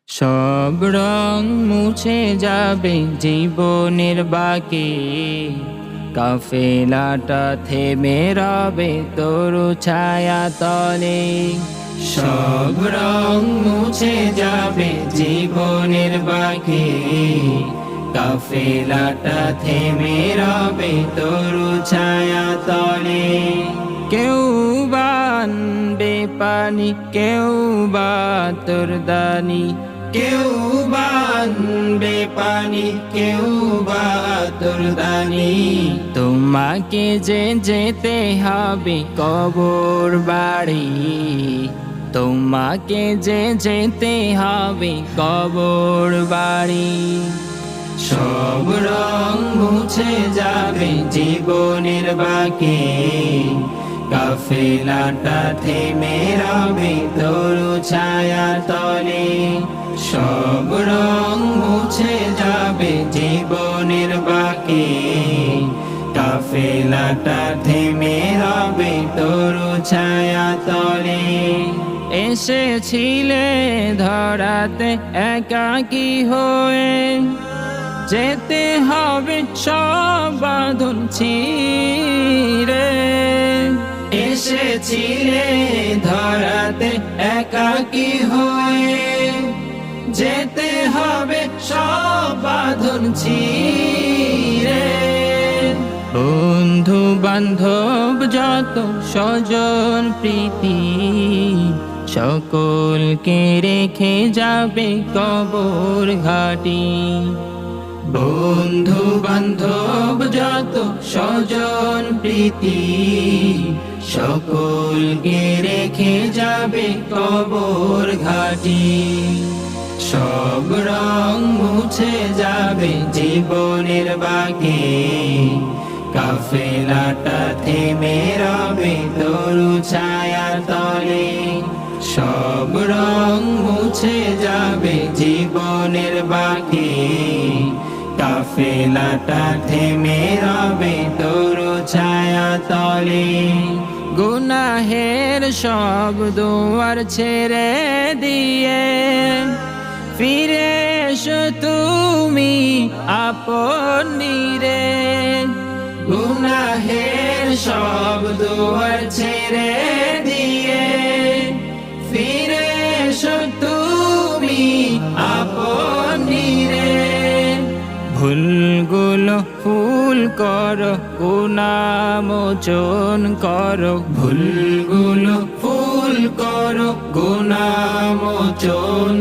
সব রং মুছে যাবে জীবনের বাকি, কাফেলাটা থেমে রবে তরু ছায়া তলে। সব রং মুছে যাবে জীবনের বাকি, কাফেলাটা থেমে রবে তরু ছায়া তলে। কেউ বা আনবে পানি, কেউ বা তোরদানি, কেউ বা আনবে পানি, কেউ বা তোরদানি। তোমাকে যে যেতে হবে কবর বাড়ি, তোমাকে যে যেতে হবে কবর বাড়ি। সব রং মুছে যাবে জীবনের বাকি, কাফেলাটা থেমে রবে তরু ছায়া তলে। সব রং মুছে যাবে জীবনের বাকি, কাফেলাটা থেমে রবে তরু ছায়া তলে। এসেছিলে ধরাতে একাকী হয়ে, যেতে হবে সব বাঁধন ছিঁড়ে। এসেছিলে ধরাতে একাকী হয়ে, যেতে হবে সব বাঁধন ছিঁড়ে। বন্ধু বান্ধব যত স্বজন প্রীতি, সকলকে রেখে যাবে কবর ঘাটি। বন্ধু বান্ধব যত স্বজন প্রীতি, সকলকে রেখে যাবে কবর ঘাটি। সব রং মুছে যাবে জীবনের বাকি, কাফেলাটা থেমে রবে তরু ছায়া তলে। সব রং মুছে যাবে জীবনের বাকি, কাফেলাটা থেমে রবে তরু ছায়া তলে। গুনাহের সব দুয়ার ছেড়ে দিয়ে, ফিরে এসো তুমি আপন নিরে। গুনাহের সব দুয়ার ছেড়ে দিয়ে, ফিরে এসো তুমি আপন নিরে। ভুলগুলো ফুল করো, গুনাহ মোচন করো। ভুলগুলো ফুল করো, গুনাহ মোচন